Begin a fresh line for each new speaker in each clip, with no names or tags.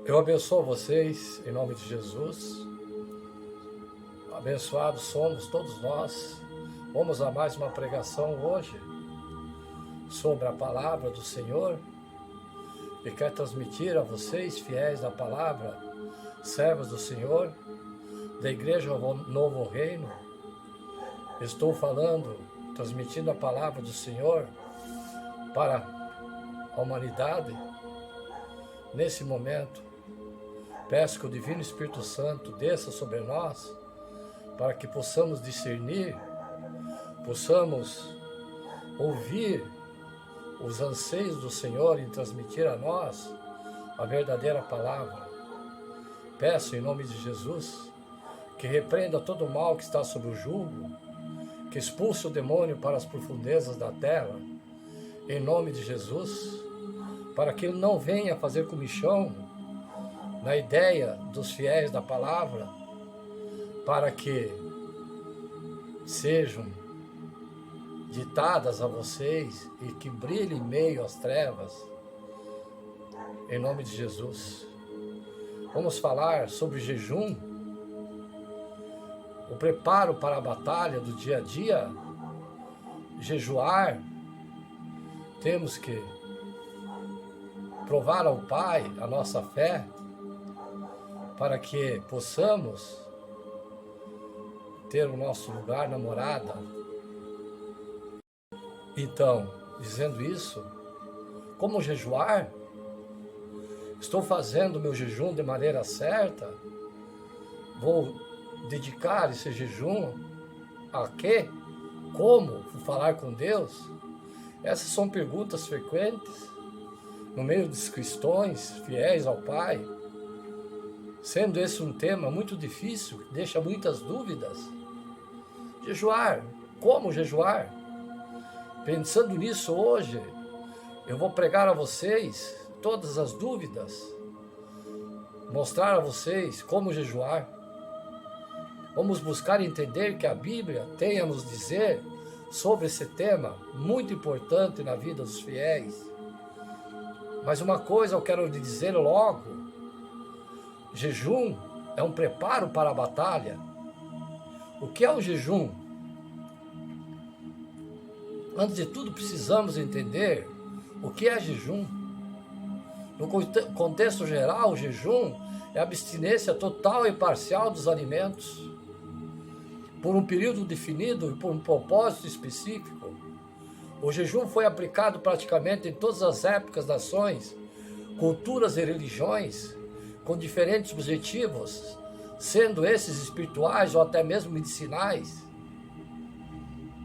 Eu abençoo vocês em nome de Jesus. Abençoados somos todos nós. Vamos a mais uma pregação hoje sobre a palavra do Senhor e quero transmitir a vocês, fiéis da palavra, servos do Senhor, da Igreja Novo Reino. Estou falando, transmitindo a palavra do Senhor para a humanidade. Nesse momento, peço que o Divino Espírito Santo desça sobre nós, para que possamos discernir, possamos ouvir os anseios do Senhor em transmitir a nós a verdadeira palavra. Peço em nome de Jesus que repreenda todo o mal que está sob o jugo, que expulse o demônio para as profundezas da terra, em nome de Jesus, para que ele não venha fazer comichão na ideia dos fiéis da palavra, para que sejam ditadas a vocês e que brilhem em meio às trevas, em nome de Jesus. Vamos falar sobre jejum, o preparo para a batalha do dia a dia. Jejuar, temos que provar ao Pai a nossa fé, para que possamos ter o nosso lugar na morada. Então, dizendo isso, como jejuar? Estou fazendo meu jejum de maneira certa? Vou dedicar esse jejum a quê? Como? Vou falar com Deus? Essas são perguntas frequentes no meio dos cristãos fiéis ao Pai. Sendo esse um tema muito difícil, deixa muitas dúvidas. Jejuar, como jejuar? Pensando nisso hoje, eu vou pregar a vocês todas as dúvidas, mostrar a vocês como jejuar. Vamos buscar entender que a Bíblia tem a nos dizer sobre esse tema muito importante na vida dos fiéis. Mas uma coisa eu quero lhe dizer logo: jejum é um preparo para a batalha. O que é o jejum? Antes de tudo, precisamos entender o que é jejum. No contexto geral, o jejum é a abstinência total e parcial dos alimentos, por um período definido e por um propósito específico. O jejum foi aplicado praticamente em todas as épocas, nações, culturas e religiões, com diferentes objetivos, sendo esses espirituais ou até mesmo medicinais,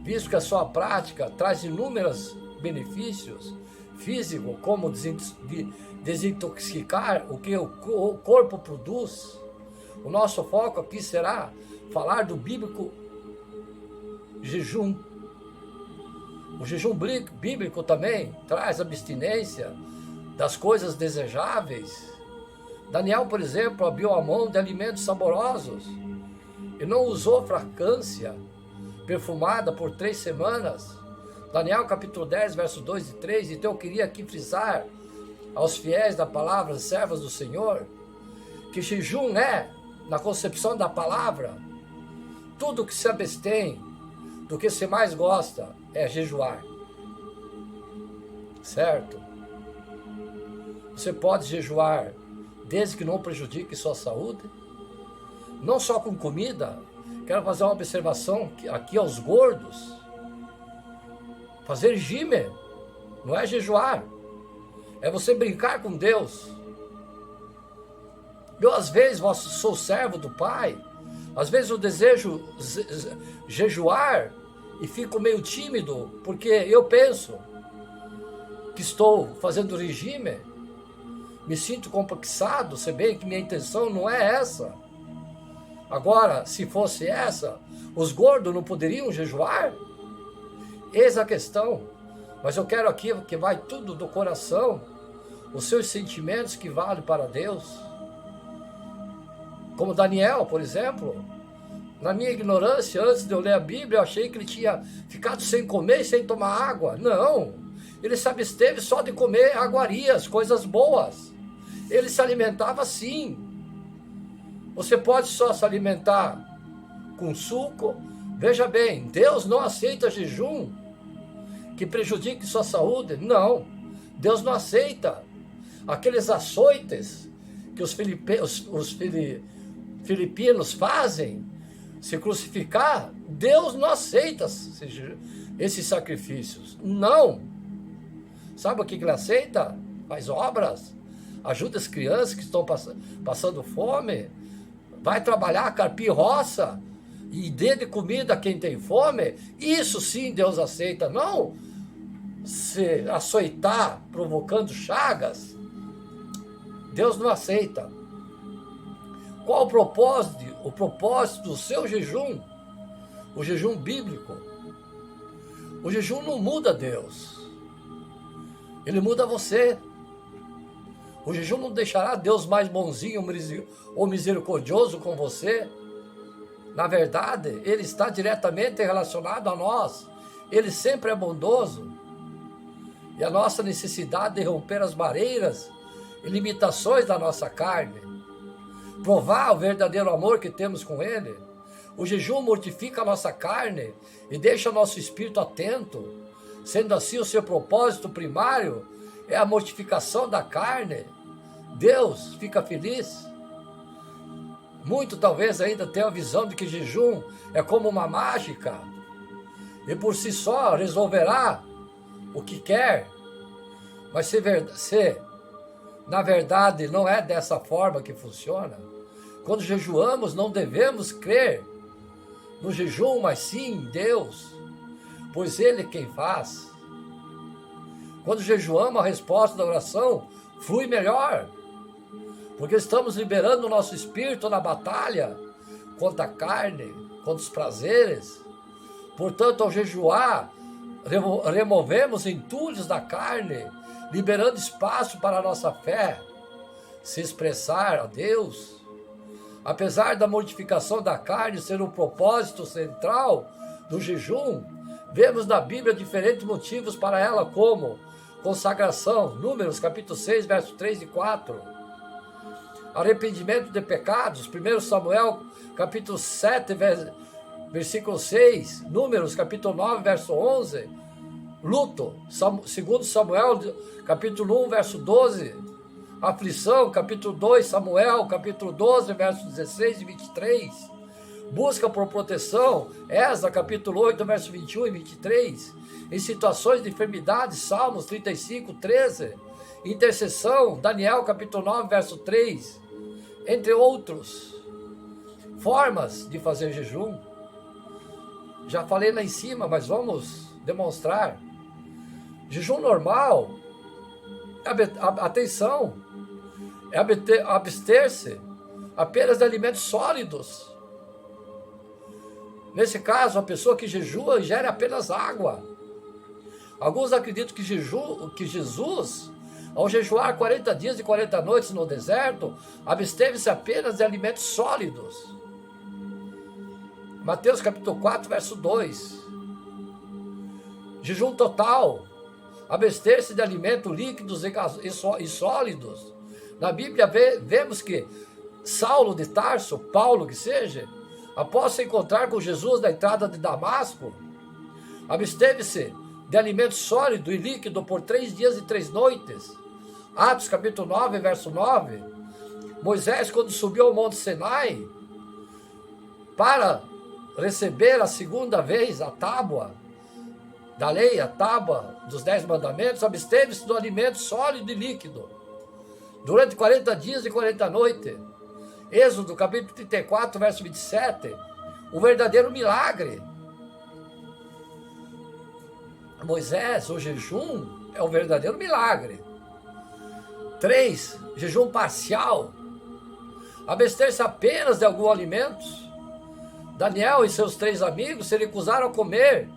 visto que a sua prática traz inúmeros benefícios físicos, como desintoxicar o que o corpo produz. O nosso foco aqui será falar do bíblico jejum. O jejum bíblico também traz abstinência das coisas desejáveis. Daniel, por exemplo, abriu a mão de alimentos saborosos e não usou fragrância perfumada por 3 semanas. Daniel capítulo 10, versos 2 e 3. Então eu queria aqui frisar aos fiéis da palavra, servos do Senhor, que jejum é, na concepção da palavra, tudo que se abstém do que se mais gosta é jejuar. Certo? Você pode jejuar desde que não prejudique sua saúde, não só com comida. Quero fazer uma observação aqui aos gordos. Fazer regime não é jejuar, é você brincar com Deus. Eu às vezes sou servo do Pai, às vezes eu desejo jejuar e fico meio tímido, porque eu penso que estou fazendo regime, me sinto complexado, se bem que minha intenção não é essa. Agora, se fosse essa, os gordos não poderiam jejuar? Eis a questão. Mas eu quero aqui que vai tudo do coração, os seus sentimentos que valem para Deus. Como Daniel, por exemplo, na minha ignorância, antes de eu ler a Bíblia, eu achei que ele tinha ficado sem comer e sem tomar água. Não, ele se absteve só de comer aguarias, coisas boas. Ele se alimentava sim. Você pode só se alimentar com suco. Veja bem, Deus não aceita jejum que prejudique sua saúde. Não, Deus não aceita aqueles açoites que os filipinos fazem, se crucificar. Deus não aceita esses sacrifícios. Não. Sabe o que ele aceita? Faz obras, ajuda as crianças que estão passando fome, vai trabalhar, carpir roça e dê de comida a quem tem fome. Isso sim Deus aceita. Não se açoitar provocando chagas. Deus não aceita. Qual o propósito? O propósito do seu jejum? O jejum bíblico. O jejum não muda Deus. Ele muda você. O jejum não deixará Deus mais bonzinho ou misericordioso com você. Na verdade, Ele está diretamente relacionado a nós. Ele sempre é bondoso. E a nossa necessidade de romper as barreiras e limitações da nossa carne, provar o verdadeiro amor que temos com Ele. O jejum mortifica a nossa carne e deixa nosso espírito atento. Sendo assim, o seu propósito primário é a mortificação da carne. Deus fica feliz. Muito talvez ainda tenham a visão de que jejum é como uma mágica e por si só resolverá o que quer. Mas se na verdade não é dessa forma que funciona, quando jejuamos não devemos crer no jejum, mas sim em Deus, pois Ele é quem faz. Quando jejuamos, a resposta da oração flui melhor, porque estamos liberando o nosso espírito na batalha contra a carne, contra os prazeres. Portanto, ao jejuar, removemos entulhos da carne, liberando espaço para a nossa fé se expressar a Deus. Apesar da mortificação da carne ser o propósito central do jejum, vemos na Bíblia diferentes motivos para ela, como consagração, Números capítulo 6, versos 3 e 4, arrependimento de pecados, 1 Samuel capítulo 7, versículo 6, Números capítulo 9, verso 11, luto, 2 Samuel capítulo 1, verso 12, aflição, capítulo 2, Samuel, capítulo 12, versos 16 e 23. Busca por proteção, Esdras, capítulo 8, verso 21 e 23. Em situações de enfermidade, Salmos 35, 13. Intercessão, Daniel, capítulo 9, verso 3. Entre outros. Formas de fazer jejum. Já falei lá em cima, mas vamos demonstrar. Jejum normal, atenção, é abster-se apenas de alimentos sólidos. Nesse caso, a pessoa que jejua ingere apenas água. Alguns acreditam que Jesus, ao jejuar 40 dias e 40 noites no deserto, absteve-se apenas de alimentos sólidos. Mateus capítulo 4, verso 2. Jejum total, abster-se de alimentos líquidos e sólidos. Na Bíblia vemos que Saulo de Tarso, Paulo que seja, após se encontrar com Jesus na entrada de Damasco, absteve-se de alimento sólido e líquido por 3 dias e 3 noites. Atos capítulo 9, verso 9. Moisés, quando subiu ao Monte Sinai para receber a segunda vez a tábua da lei, a tábua dos 10 mandamentos, absteve-se do alimento sólido e líquido durante 40 dias e 40 noites. Êxodo capítulo 34, verso 27, o verdadeiro milagre. Moisés, o jejum é o verdadeiro milagre. 3, jejum parcial, abster-se apenas de alguns alimentos. Daniel e seus 3 amigos se recusaram a comer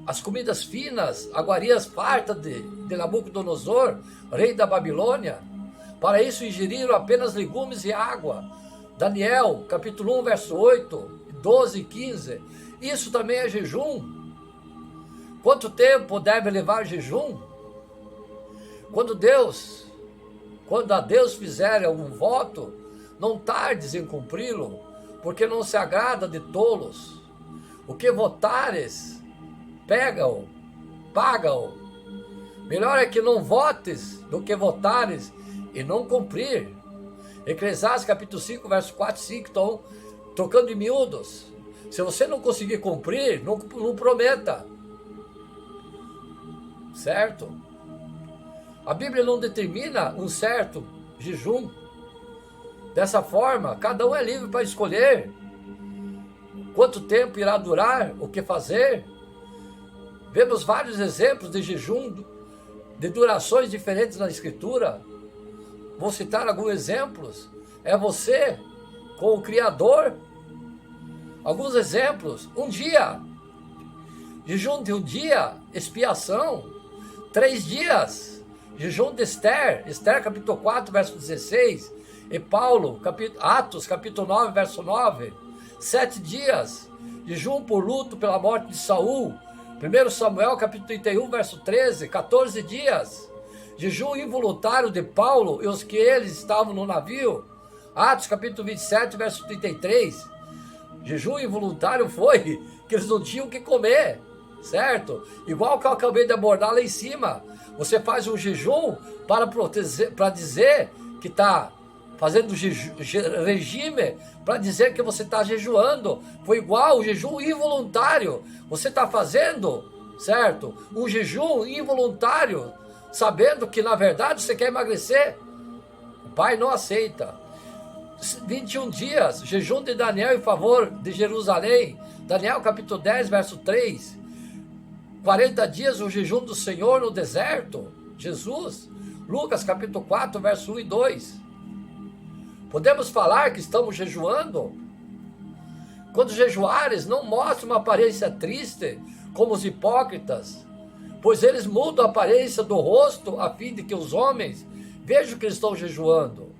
as comidas finas, iguarias fartas de Nabucodonosor, rei da Babilônia. Para isso ingeriram apenas legumes e água. Daniel, capítulo 1, verso 8, 12 e 15. Isso também é jejum. Quanto tempo deve levar jejum? Quando Deus quando a Deus fizer algum voto, não tardes em cumpri-lo, porque não se agrada de tolos. O que votares, pega-o, paga-o. Melhor é que não votes do que votares e não cumprir. Eclesiastes capítulo 5, verso 4 e 5, estão trocando em miúdos. Se você não conseguir cumprir, não prometa. Certo? A Bíblia não determina um certo jejum. Dessa forma, cada um é livre para escolher quanto tempo irá durar, o que fazer. Vemos vários exemplos de jejum, de durações diferentes na Escritura. Vou citar alguns exemplos. É você com o Criador. Alguns exemplos. Um dia. Jejum de um dia, expiação. 3 dias. Jejum de Esther. Esther capítulo 4, verso 16. E Paulo, Atos capítulo 9, verso 9. 7 dias. Jejum por luto pela morte de Saul. 1 Samuel capítulo 31, verso 13. 14 dias. Jejum involuntário de Paulo e os que eles estavam no navio. Atos capítulo 27, verso 33. Jejum involuntário foi que eles não tinham o que comer, certo? Igual que eu acabei de abordar lá em cima. Você faz um jejum para dizer que está fazendo regime, para dizer que você está jejuando. Foi igual o jejum involuntário. Você está fazendo, certo? Um jejum involuntário, sabendo que na verdade você quer emagrecer. O Pai não aceita. 21 dias, jejum de Daniel em favor de Jerusalém. Daniel capítulo 10, verso 3. 40 dias o jejum do Senhor no deserto. Jesus. Lucas capítulo 4, verso 1 e 2. Podemos falar que estamos jejuando? Quando jejuares, não mostre uma aparência triste, como os hipócritas, pois eles mudam a aparência do rosto, a fim de que os homens vejam que eles estão jejuando.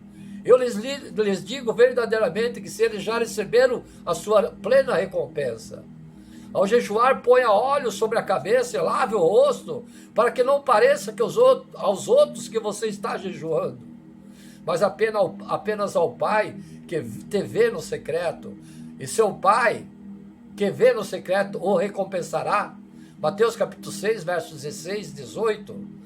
Eu lhes digo verdadeiramente que se eles já receberam a sua plena recompensa. Ao jejuar, ponha óleo sobre a cabeça e lave o rosto, para que não pareça que aos outros que você está jejuando, mas apenas ao Pai que te vê no secreto. E seu Pai, que vê no secreto, o recompensará. Mateus capítulo 6, versos 16 e 18.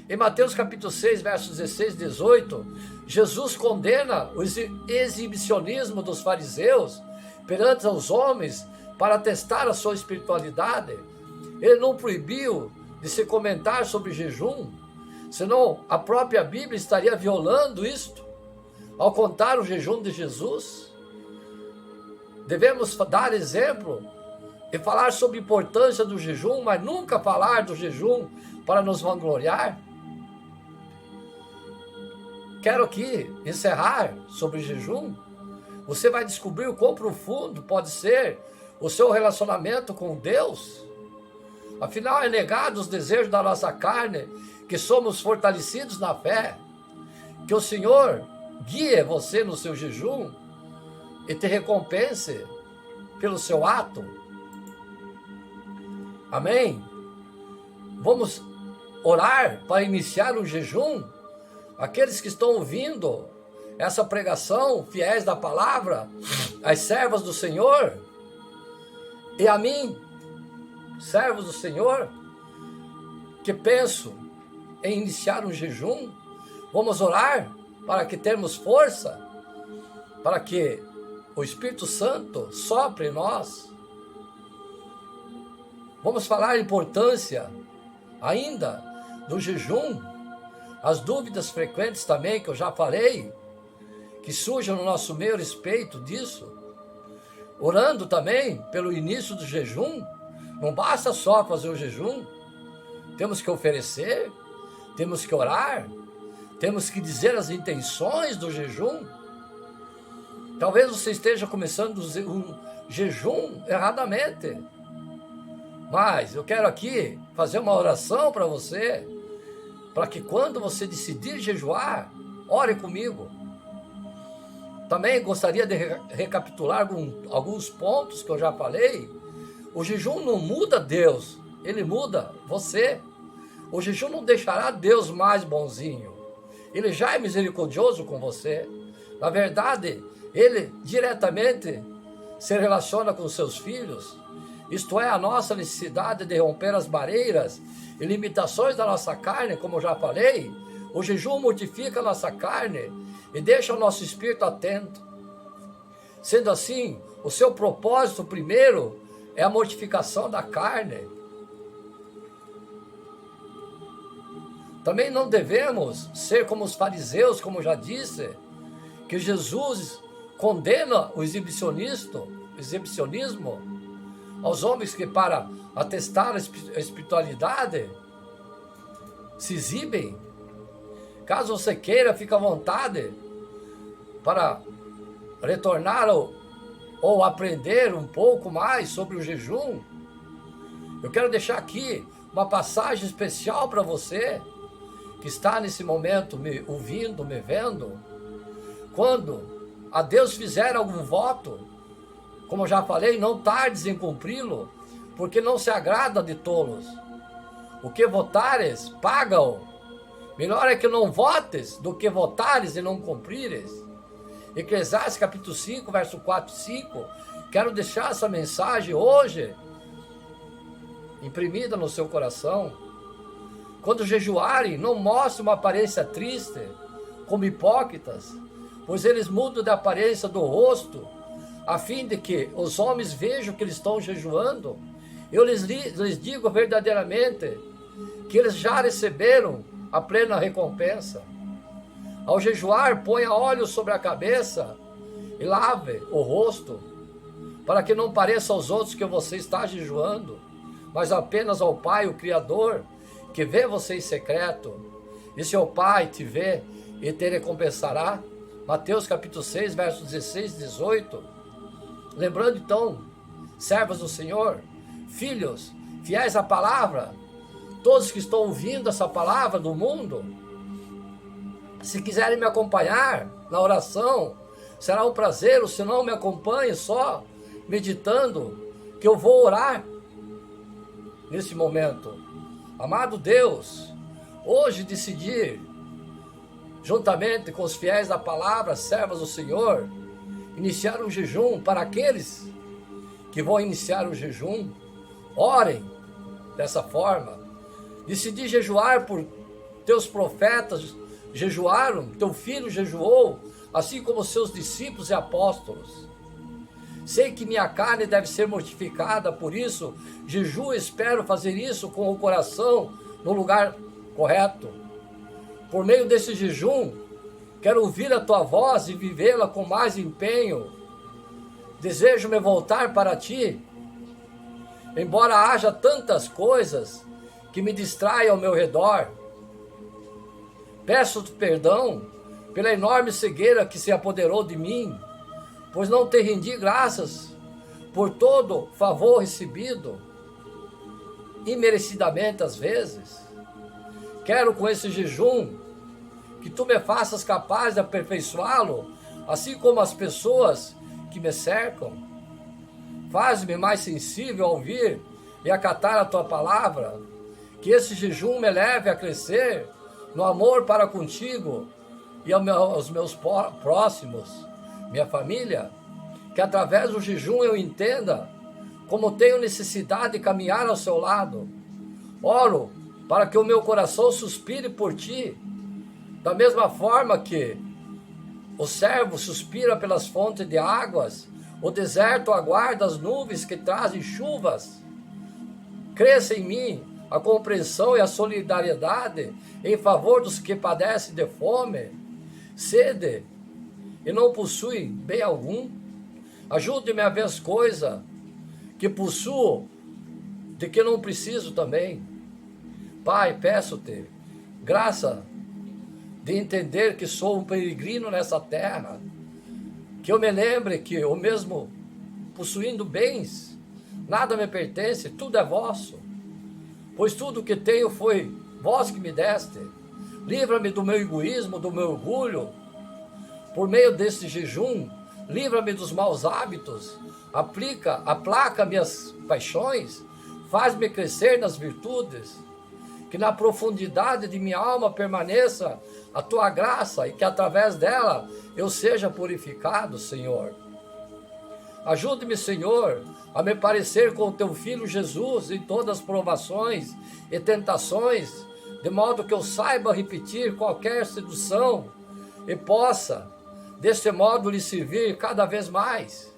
Em Mateus capítulo 6, versos 16 e 18, Jesus condena o exibicionismo dos fariseus perante os homens para testar a sua espiritualidade. Ele não proibiu de se comentar sobre jejum, senão a própria Bíblia estaria violando isto ao contar o jejum de Jesus. Devemos dar exemplo e falar sobre a importância do jejum, mas nunca falar do jejum para nos vangloriar. Quero aqui encerrar sobre o jejum. Você vai descobrir o quão profundo pode ser o seu relacionamento com Deus. Afinal, é negado os desejos da nossa carne, que somos fortalecidos na fé. Que o Senhor guie você no seu jejum e te recompense pelo seu ato. Amém? Vamos orar para iniciar o jejum? Aqueles que estão ouvindo essa pregação, fiéis da palavra, as servas do Senhor, e a mim, servos do Senhor, que penso em iniciar um jejum, vamos orar para que tenhamos força, para que o Espírito Santo sopre em nós. Vamos falar a importância ainda do jejum, as dúvidas frequentes também que eu já falei, que surgem no nosso meio a respeito disso. Orando também pelo início do jejum. Não basta só fazer o jejum, temos que oferecer, temos que orar, temos que dizer as intenções do jejum. Talvez você esteja começando um jejum erradamente, mas eu quero aqui fazer uma oração para você, para que quando você decidir jejuar, ore comigo. Também gostaria de recapitular alguns pontos que eu já falei. O jejum não muda Deus, ele muda você. O jejum não deixará Deus mais bonzinho, Ele já é misericordioso com você. Na verdade, Ele diretamente se relaciona com seus filhos. Isto é, a nossa necessidade de romper as barreiras e limitações da nossa carne, como eu já falei. O jejum mortifica a nossa carne e deixa o nosso espírito atento. Sendo assim, o seu propósito primeiro é a mortificação da carne. Também não devemos ser como os fariseus, como já disse, que Jesus condena o exibicionismo aos homens que, para atestar a espiritualidade, se exibem. Caso você queira, fique à vontade para retornar ou aprender um pouco mais sobre o jejum. Eu quero deixar aqui uma passagem especial para você que está nesse momento me ouvindo, me vendo. Quando a Deus fizer algum voto, como eu já falei, não tardes em cumpri-lo, porque não se agrada de tolos. O que votares, paga-o. Melhor é que não votes do que votares e não cumprires. Eclesiastes capítulo 5, verso 4 e 5. Quero deixar essa mensagem hoje imprimida no seu coração. Quando jejuarem, não mostrem uma aparência triste, como hipócritas, pois eles mudam de aparência do rosto, a fim de que os homens vejam que eles estão jejuando. Eu lhes digo verdadeiramente que eles já receberam a plena recompensa. Ao jejuar, ponha óleo sobre a cabeça e lave o rosto, para que não pareça aos outros que você está jejuando, mas apenas ao Pai, o Criador, que vê você em secreto. E seu Pai te vê e te recompensará. Mateus capítulo 6, versos 16 e 18. Lembrando então, servos do Senhor, filhos, fiéis à palavra, todos que estão ouvindo essa palavra do mundo, se quiserem me acompanhar na oração, será um prazer. Ou se não, me acompanhe só meditando, que eu vou orar nesse momento. Amado Deus, hoje decidi, juntamente com os fiéis da palavra, servos do Senhor, iniciar um jejum. Para aqueles que vão iniciar o jejum, orem dessa forma. Decidi jejuar por teus profetas jejuaram, teu filho jejuou, assim como seus discípulos e apóstolos. Sei que minha carne deve ser mortificada, por isso jejuo e espero fazer isso com o coração no lugar correto. Por meio desse jejum, quero ouvir a tua voz e vivê-la com mais empenho. Desejo me voltar para ti, embora haja tantas coisas que me distraem ao meu redor. Peço-te perdão pela enorme cegueira que se apoderou de mim, pois não te rendi graças por todo favor recebido, imerecidamente às vezes. Quero com esse jejum que tu me faças capaz de aperfeiçoá-lo, assim como as pessoas que me cercam. Faz-me mais sensível a ouvir e acatar a tua palavra, que esse jejum me leve a crescer no amor para contigo e aos meus próximos, minha família, que através do jejum eu entenda como tenho necessidade de caminhar ao seu lado. Oro para que o meu coração suspire por ti, da mesma forma que o servo suspira pelas fontes de águas, o deserto aguarda as nuvens que trazem chuvas. Cresça em mim a compreensão e a solidariedade em favor dos que padecem de fome, sede e não possuem bem algum. Ajude-me a ver as coisas que possuo, de que não preciso também. Pai, peço-te graça de entender que sou um peregrino nessa terra, que eu me lembre que eu mesmo possuindo bens, nada me pertence, tudo é vosso, pois tudo que tenho foi vós que me deste. Livra-me do meu egoísmo, do meu orgulho, por meio desse jejum. Livra-me dos maus hábitos, aplaca minhas paixões, faz-me crescer nas virtudes, que na profundidade de minha alma permaneça a tua graça e que através dela eu seja purificado, Senhor. Ajude-me, Senhor, a me parecer com o teu Filho Jesus em todas as provações e tentações, de modo que eu saiba repetir qualquer sedução e possa, desse modo, lhe servir cada vez mais.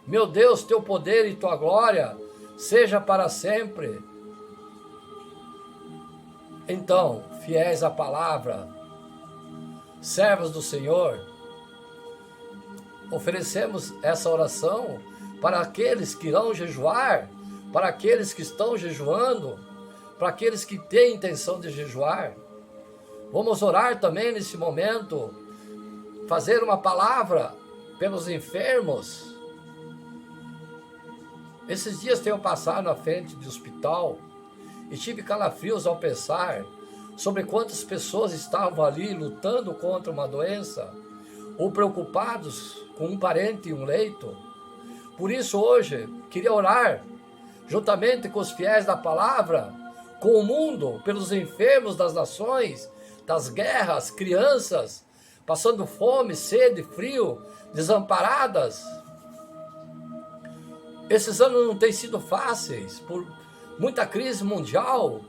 Meu Deus, teu poder e tua glória seja para sempre. Então, fiéis à palavra, servos do Senhor, oferecemos essa oração para aqueles que irão jejuar, para aqueles que estão jejuando, para aqueles que têm intenção de jejuar. Vamos orar também nesse momento, fazer uma palavra pelos enfermos. Esses dias tenho passado na frente de hospital e tive calafrios ao pensar sobre quantas pessoas estavam ali lutando contra uma doença ou preocupados com um parente em um leito. Por isso hoje queria orar juntamente com os fiéis da palavra, com o mundo, pelos enfermos das nações, das guerras, crianças passando fome, sede, frio, desamparadas. Esses anos não têm sido fáceis, por muita crise mundial.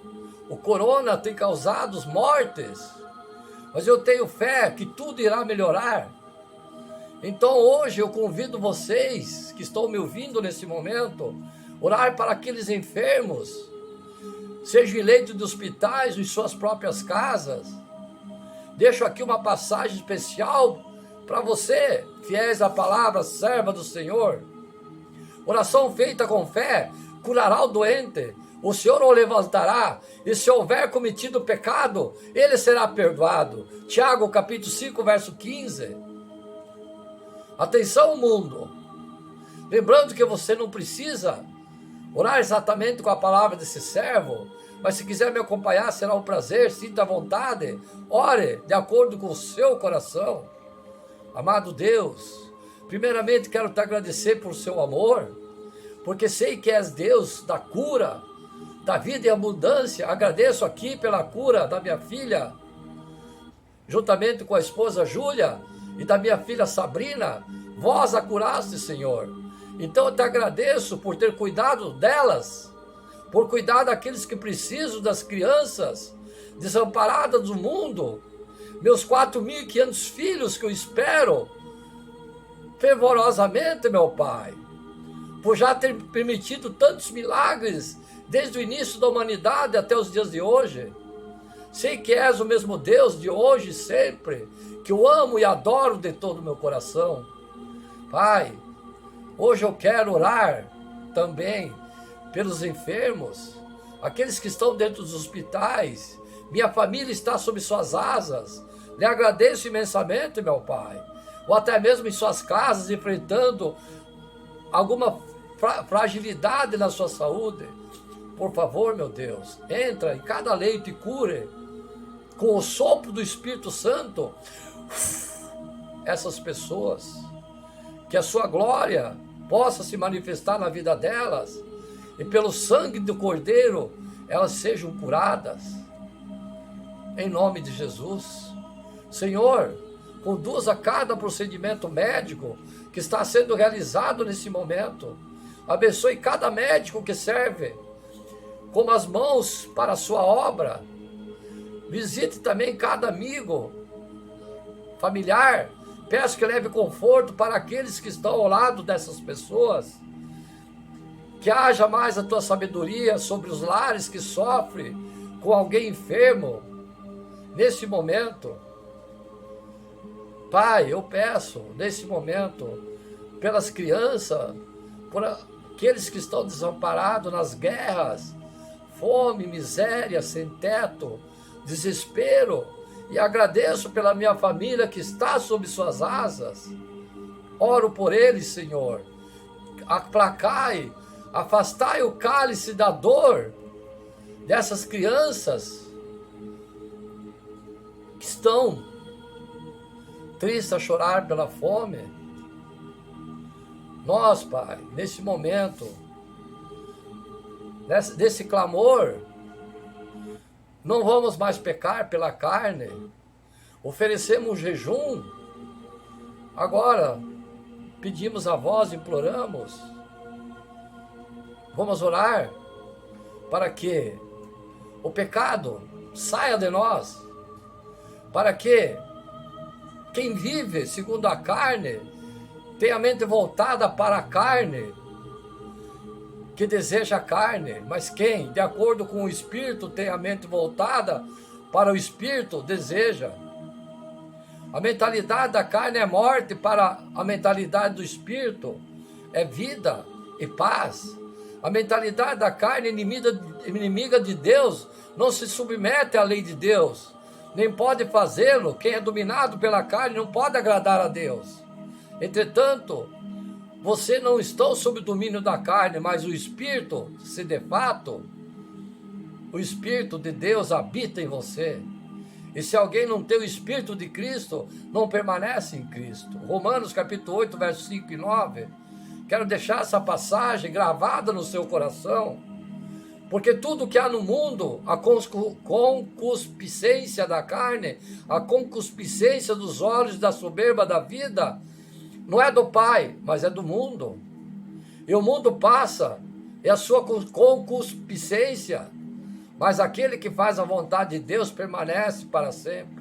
O corona tem causado mortes, mas eu tenho fé que tudo irá melhorar. Então hoje eu convido vocês que estão me ouvindo nesse momento, orar para aqueles enfermos, seja em leito de hospitais ou em suas próprias casas. Deixo aqui uma passagem especial para você, fiéis à palavra, serva do Senhor. Oração feita com fé curará o doente, o Senhor o levantará, e se houver cometido pecado, ele será perdoado. Tiago capítulo 5, verso 15. Atenção, mundo! Lembrando que você não precisa orar exatamente com a palavra desse servo, mas se quiser me acompanhar, será um prazer, sinta a vontade, ore de acordo com o seu coração. Amado Deus, primeiramente quero te agradecer por seu amor, porque sei que és Deus da cura, da vida e abundância. Agradeço aqui pela cura da minha filha, juntamente com a esposa Júlia e da minha filha Sabrina. Vós a curaste, Senhor. Então eu te agradeço por ter cuidado delas, por cuidar daqueles que precisam, das crianças desamparadas do mundo, meus 4.500 filhos que eu espero fervorosamente, meu Pai, por já ter permitido tantos milagres desde o início da humanidade até os dias de hoje. Sei que és o mesmo Deus de hoje e sempre, que eu amo e adoro de todo o meu coração. Pai, hoje eu quero orar também pelos enfermos, aqueles que estão dentro dos hospitais. Minha família está sob suas asas. Lhe agradeço imensamente, meu Pai. Ou até mesmo em suas casas, enfrentando alguma fragilidade na sua saúde. Por favor, meu Deus, entra em cada leito e cure com o sopro do Espírito Santo essas pessoas. Que a sua glória possa se manifestar na vida delas, e pelo sangue do Cordeiro elas sejam curadas, em nome de Jesus. Senhor, conduza cada procedimento médico que está sendo realizado nesse momento. Abençoe cada médico que serve como as mãos para a sua obra. Visite também cada amigo, familiar. Peço que leve conforto para aqueles que estão ao lado dessas pessoas. Que haja mais a tua sabedoria sobre os lares que sofrem com alguém enfermo nesse momento. Pai, eu peço nesse momento pelas crianças, por aqueles que estão desamparados nas guerras, fome, miséria, sem teto, desespero, e agradeço pela minha família que está sob suas asas. Oro por eles, Senhor. Aplacai, afastai o cálice da dor dessas crianças que estão tristes a chorar pela fome. Nós, Pai, nesse momento, desse clamor, Não vamos mais pecar pela carne. Oferecemos jejum. Agora, pedimos a vós, imploramos. Vamos orar para que o pecado saia de nós. Para que quem vive segundo a carne tenha a mente voltada para a carne, que deseja a carne, mas quem, de acordo com o Espírito, tem a mente voltada para o Espírito, deseja. A mentalidade da carne é morte, para a mentalidade do Espírito é vida e paz. A mentalidade da carne, inimiga de Deus, não se submete à lei de Deus, nem pode fazê-lo. Quem é dominado pela carne não pode agradar a Deus. Entretanto, você não está sob o domínio da carne, mas o Espírito, se de fato o Espírito de Deus habita em você. E se alguém não tem o Espírito de Cristo, não permanece em Cristo. Romanos capítulo 8, versos 5 e 9. Quero deixar essa passagem gravada no seu coração, porque tudo que há no mundo, a concupiscência da carne, a concupiscência dos olhos, da soberba da vida, não é do Pai, mas é do mundo. E o mundo passa, e a sua concupiscência, mas aquele que faz a vontade de Deus permanece para sempre.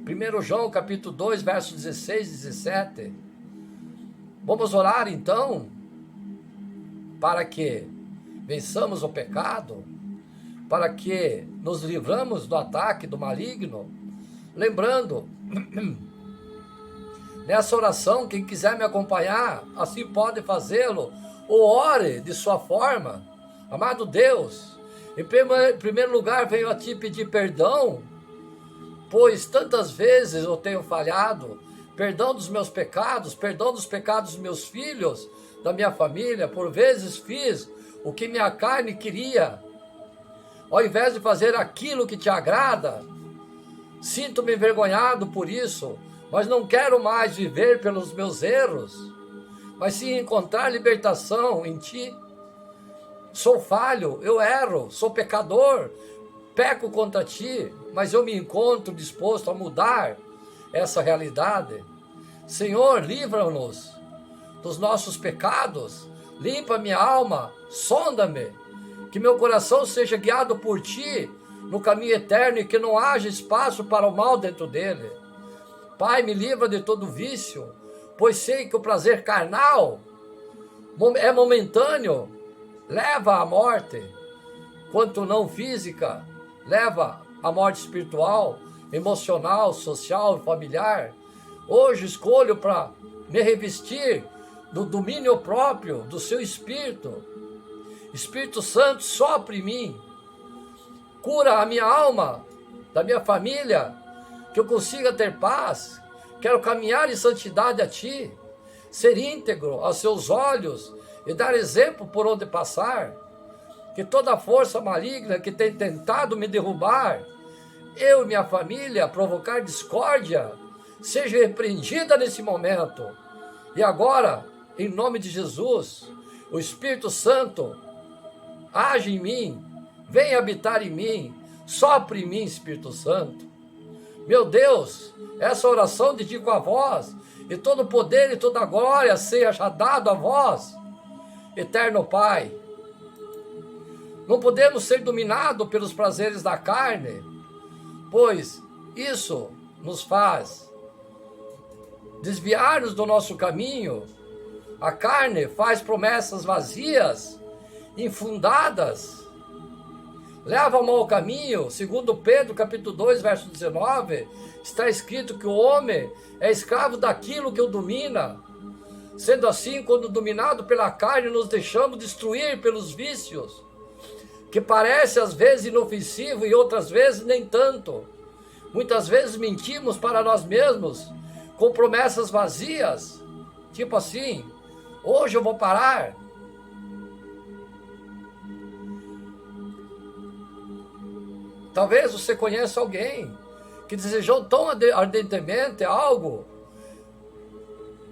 1 João capítulo 2, versos 16 e 17. Vamos orar então, para que vençamos o pecado, para que nos livramos do ataque do maligno. Lembrando, nessa oração, quem quiser me acompanhar, assim pode fazê-lo, ou ore de sua forma. Amado Deus, em primeiro lugar venho a ti pedir perdão, pois tantas vezes eu tenho falhado, perdão dos meus pecados, perdão dos pecados dos meus filhos, da minha família. Por vezes fiz o que minha carne queria, ao invés de fazer aquilo que te agrada. Sinto-me envergonhado por isso, mas não quero mais viver pelos meus erros, mas sim encontrar libertação em ti. Sou falho, eu erro, sou pecador, peco contra ti, mas eu me encontro disposto a mudar essa realidade. Senhor, livra-nos dos nossos pecados, limpa minha alma, sonda-me, que meu coração seja guiado por ti no caminho eterno e que não haja espaço para o mal dentro dele. Pai, me livra de todo vício, pois sei que o prazer carnal é momentâneo, leva à morte, quanto não física, leva à morte espiritual, emocional, social e familiar. Hoje escolho para me revestir do domínio próprio do seu Espírito. Espírito Santo, sopra em mim, cura a minha alma, da minha família, que eu consiga ter paz. Quero caminhar em santidade a ti, ser íntegro aos seus olhos e dar exemplo por onde passar. Que toda força maligna que tem tentado me derrubar, eu e minha família, provocar discórdia, seja repreendida nesse momento. E agora, em nome de Jesus, o Espírito Santo age em mim, vem habitar em mim, sopre em mim, Espírito Santo. Meu Deus, essa oração dedico a vós, e todo o poder e toda a glória seja dado a vós, eterno Pai. Não podemos ser dominados pelos prazeres da carne, pois isso nos faz desviar-nos do nosso caminho. A carne faz promessas vazias, infundadas, leva ao mau caminho. Segundo Pedro, capítulo 2, verso 19, está escrito que o homem é escravo daquilo que o domina. Sendo assim, quando dominado pela carne, nos deixamos destruir pelos vícios, que parece às vezes inofensivo e outras vezes nem tanto. Muitas vezes mentimos para nós mesmos, com promessas vazias, tipo assim: hoje eu vou parar. Talvez você conheça alguém que desejou tão ardentemente algo,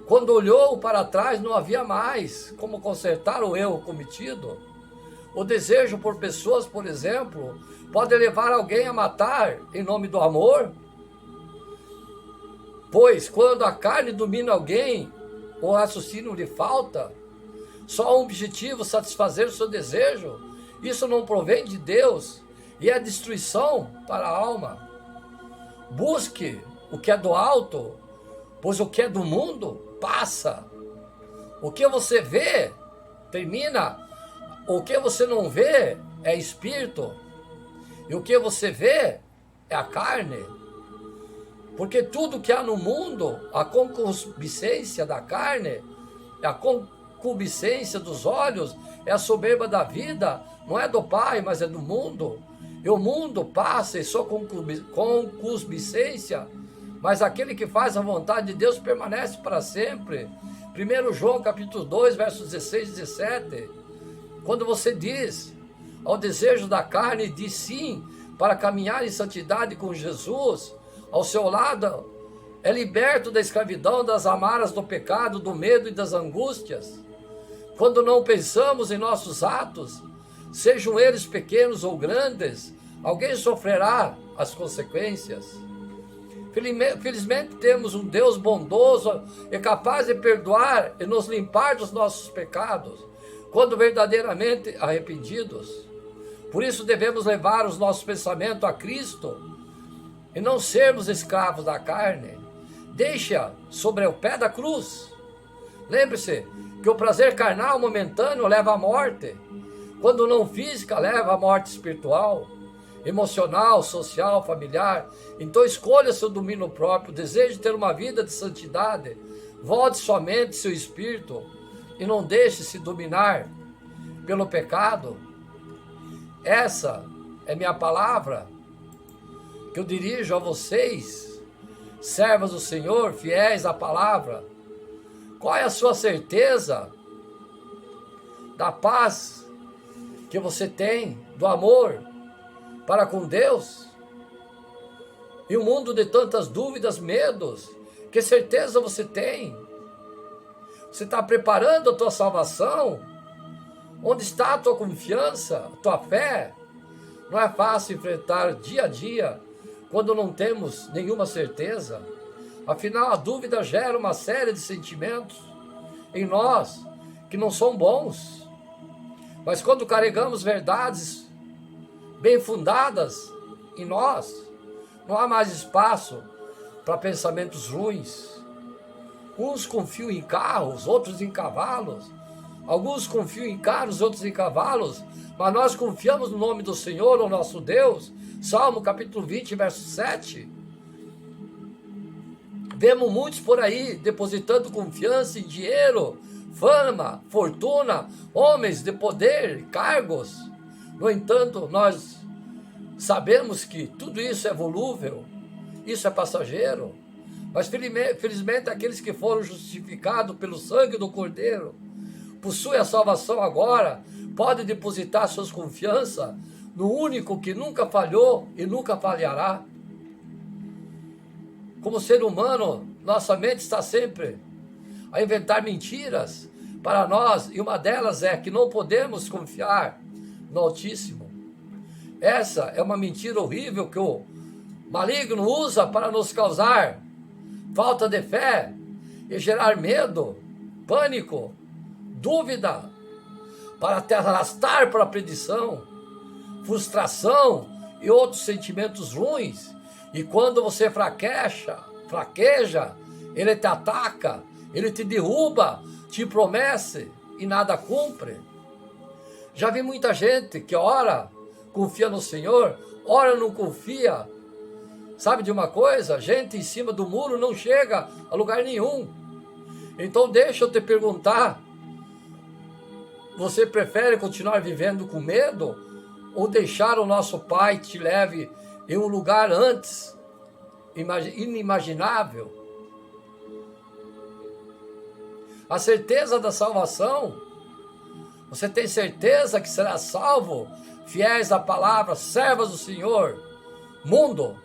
quando olhou para trás não havia mais como consertar o erro cometido. O desejo por pessoas, por exemplo, pode levar alguém a matar em nome do amor. Pois quando a carne domina alguém, o raciocínio lhe falta, só um objetivo, satisfazer o seu desejo, isso não provém de Deus e é destruição para a alma. Busque o que é do alto, pois o que é do mundo passa. O que você vê termina, o que você não vê é espírito, e o que você vê é a carne. Porque tudo que há no mundo, a concupiscência da carne, a concupiscência dos olhos, é a soberba da vida, não é do Pai, mas é do mundo. E o mundo passa e sua concupiscência, mas aquele que faz a vontade de Deus permanece para sempre. 1 João capítulo 2, versos 16 e 17. Quando você diz ao desejo da carne, diz sim para caminhar em santidade com Jesus, ao seu lado, é liberto da escravidão, das amarras do pecado, do medo e das angústias. Quando não pensamos em nossos atos, sejam eles pequenos ou grandes, alguém sofrerá as consequências. Felizmente temos um Deus bondoso e capaz de perdoar e nos limpar dos nossos pecados, quando verdadeiramente arrependidos. Por isso devemos levar os nossos pensamentos a Cristo, e não sermos escravos da carne. Deixa sobre o pé da cruz. Lembre-se que o prazer carnal momentâneo leva à morte, quando não física leva à morte espiritual, emocional, social, familiar. Então escolha seu domínio próprio, deseje ter uma vida de santidade, volte somente seu espírito e não deixe se dominar pelo pecado. Essa é minha palavra que eu dirijo a vocês, servos do Senhor, fiéis à palavra. Qual é a sua certeza da paz que você tem, do amor para com Deus? E um mundo de tantas dúvidas, medos, que certeza você tem? Você está preparando a tua salvação? Onde está a tua confiança, a tua fé? Não é fácil enfrentar dia a dia quando não temos nenhuma certeza. Afinal, a dúvida gera uma série de sentimentos em nós que não são bons. Mas quando carregamos verdades bem fundadas em nós, não há mais espaço para pensamentos ruins. Uns confiam em carros, outros em cavalos. Alguns confiam em carros, outros em cavalos. Mas nós confiamos no nome do Senhor, o nosso Deus. Salmo capítulo 20, verso 7. Vemos muitos por aí depositando confiança em dinheiro, fama, fortuna, homens de poder, cargos. No entanto, nós sabemos que tudo isso é volúvel, isso é passageiro. Mas felizmente aqueles que foram justificados pelo sangue do Cordeiro, possuem a salvação agora, podem depositar suas confianças no único que nunca falhou e nunca falhará. Como ser humano, nossa mente está sempre a inventar mentiras para nós, e uma delas é que não podemos confiar no Altíssimo. Essa é uma mentira horrível que o maligno usa para nos causar falta de fé e gerar medo, pânico, dúvida, para te arrastar para a perdição, frustração e outros sentimentos ruins. E quando você fraqueja, ele te ataca, ele te derruba, te promete e nada cumpre. Já vi muita gente que ora confia no Senhor, ora não confia. Sabe de uma coisa? Gente em cima do muro não chega a lugar nenhum. Então deixa eu te perguntar, você prefere continuar vivendo com medo ou deixar o nosso Pai te leve em um lugar antes inimaginável? A certeza da salvação, você tem certeza que será salvo, fiéis à palavra, servos do Senhor, mundo?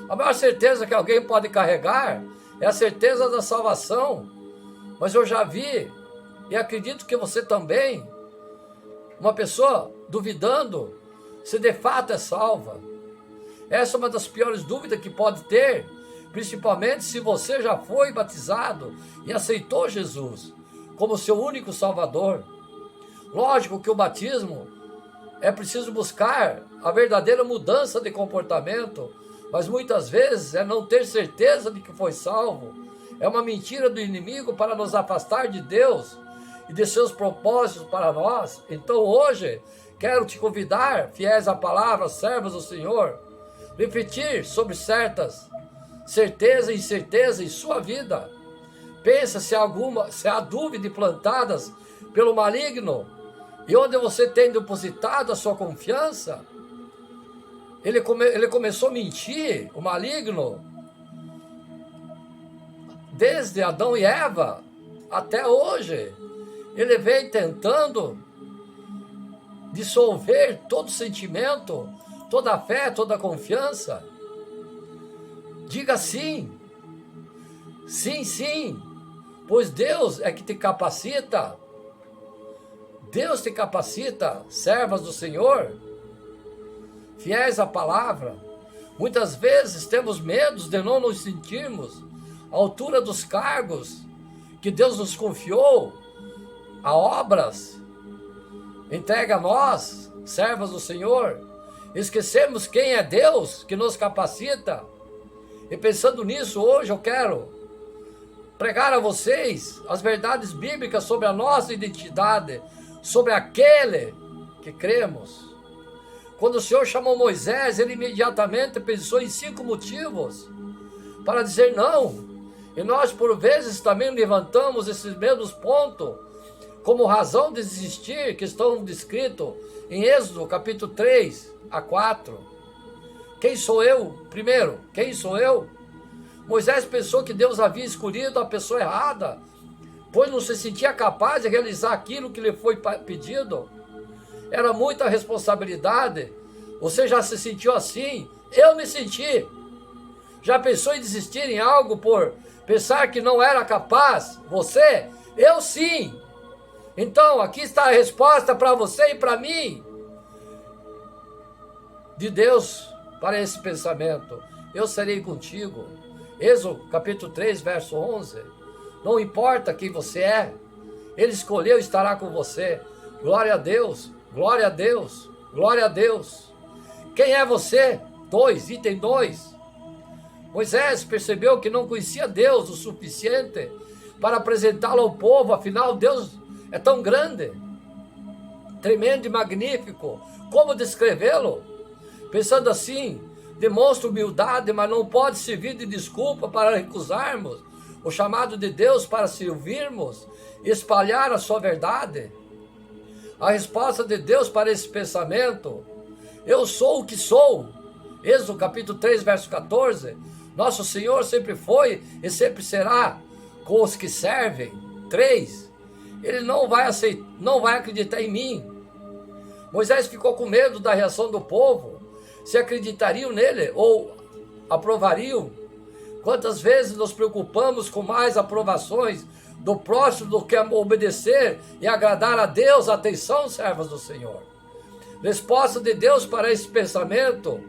A maior certeza que alguém pode carregar é a certeza da salvação. Mas eu já vi, e acredito que você também, uma pessoa duvidando se de fato é salva. Essa é uma das piores dúvidas que pode ter, principalmente se você já foi batizado e aceitou Jesus como seu único Salvador. Lógico que o batismo é preciso buscar a verdadeira mudança de comportamento, mas muitas vezes é não ter certeza de que foi salvo. É uma mentira do inimigo para nos afastar de Deus e de seus propósitos para nós. Então hoje quero te convidar, fiéis à palavra, servos do Senhor, refletir sobre certas certeza e incerteza em sua vida. Pensa se há dúvidas plantadas pelo maligno e onde você tem depositado a sua confiança. Ele começou a mentir, o maligno, desde Adão e Eva até hoje. Ele vem tentando dissolver todo sentimento, toda a fé, toda a confiança. Diga sim, sim, sim, pois Deus é que te capacita. Deus te capacita, servas do Senhor, fiéis à palavra. Muitas vezes temos medo de não nos sentirmos à altura dos cargos que Deus nos confiou, a obras entregue a nós, servas do Senhor. Esquecemos quem é Deus que nos capacita. E pensando nisso, hoje eu quero pregar a vocês as verdades bíblicas sobre a nossa identidade, sobre aquele que cremos. Quando o Senhor chamou Moisés, ele imediatamente pensou em 5 motivos para dizer não. E nós, por vezes, também levantamos esses mesmos pontos como razão de desistir, que estão descritos em Êxodo, capítulo 3 a 4. Quem sou eu? Primeiro, quem sou eu? Moisés pensou que Deus havia escolhido a pessoa errada, pois não se sentia capaz de realizar aquilo que lhe foi pedido. Era muita responsabilidade. Você já se sentiu assim? Eu me senti. Já pensou em desistir em algo por pensar que não era capaz? Você? Eu sim. Então, aqui está a resposta para você e para mim, de Deus, para esse pensamento. Eu serei contigo. Êxodo capítulo 3, verso 11. Não importa quem você é, Ele escolheu estar com você. Glória a Deus, glória a Deus, glória a Deus. Quem é você? Item 2. Moisés percebeu que não conhecia Deus o suficiente para apresentá-lo ao povo, afinal Deus é tão grande, tremendo e magnífico. Como descrevê-lo? Pensando assim, demonstra humildade, mas não pode servir de desculpa para recusarmos o chamado de Deus para servirmos e espalhar a sua verdade. A resposta de Deus para esse pensamento: eu sou o que sou. Êxodo capítulo 3, verso 14. Nosso Senhor sempre foi e sempre será com os que servem. 3. Ele não vai acreditar em mim. Moisés ficou com medo da reação do povo, se acreditariam nele ou aprovariam. Quantas vezes nos preocupamos com mais aprovações do próximo do que obedecer e agradar a Deus? Atenção, servos do Senhor. Resposta de Deus para esse pensamento: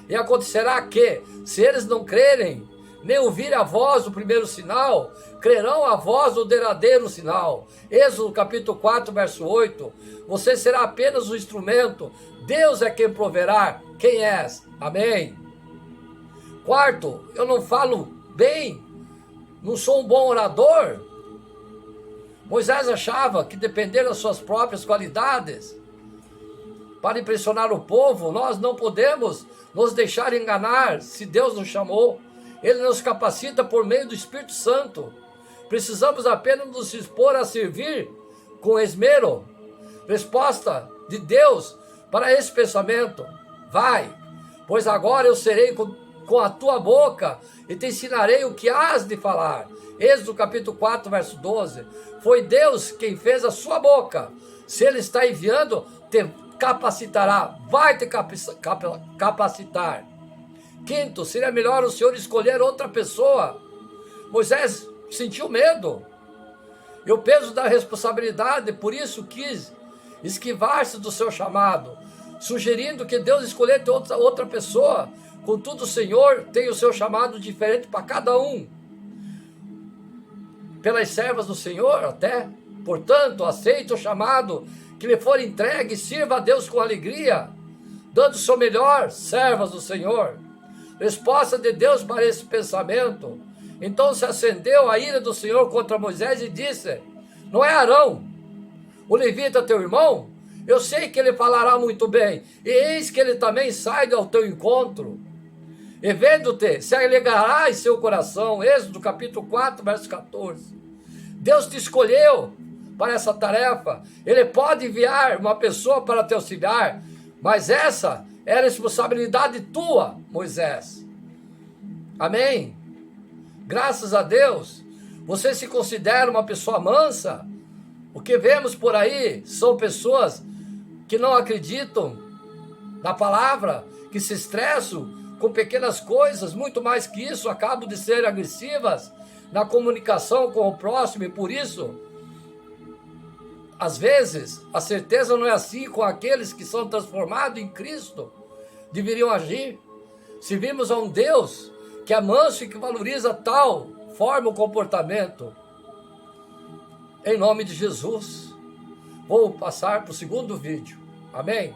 e acontecerá que, se eles não crerem, nem ouvirem a voz do primeiro sinal, crerão a voz do derradeiro sinal. Êxodo capítulo 4, verso 8. Você será apenas um instrumento. Deus é quem proverá quem és. Amém. 4, eu não falo bem, não sou um bom orador. Moisés achava que depender das suas próprias qualidades para impressionar o povo. Nós não podemos nos deixar enganar. Se Deus nos chamou, Ele nos capacita por meio do Espírito Santo. Precisamos apenas nos expor a servir com esmero. Resposta de Deus para esse pensamento: vai, pois agora eu serei com a tua boca e te ensinarei o que has de falar. Êxodo capítulo 4, verso 12. Foi Deus quem fez a sua boca. Se Ele está enviando, te capacitará, vai te capacitar. 5, seria melhor o Senhor escolher outra pessoa. Moisés sentiu medo e o peso da responsabilidade, por isso quis esquivar-se do seu chamado, sugerindo que Deus escolhesse outra pessoa. Contudo, o Senhor tem o seu chamado diferente para cada um. Pelas servas do Senhor até. Portanto, aceite o chamado que lhe for entregue e sirva a Deus com alegria, dando o seu melhor, servas do Senhor. Resposta de Deus para esse pensamento. Então se acendeu a ira do Senhor contra Moisés e disse: não é Arão, o levita teu irmão? Eu sei que ele falará muito bem, e eis que ele também sai ao teu encontro. E vendo-te, se alegrará em seu coração. Êxodo capítulo 4, verso 14. Deus te escolheu para essa tarefa. Ele pode enviar uma pessoa para te auxiliar, mas essa é a responsabilidade tua, Moisés. Amém? Graças a Deus, você se considera uma pessoa mansa? O que vemos por aí são pessoas que não acreditam na palavra, que se estressam com pequenas coisas, muito mais que isso, acabam de ser agressivas na comunicação com o próximo, e por isso, às vezes, a certeza não é assim com aqueles que são transformados em Cristo, deveriam agir. Se vimos a um Deus que é manso e que valoriza tal forma o comportamento, em nome de Jesus, vou passar para o segundo vídeo. Amém?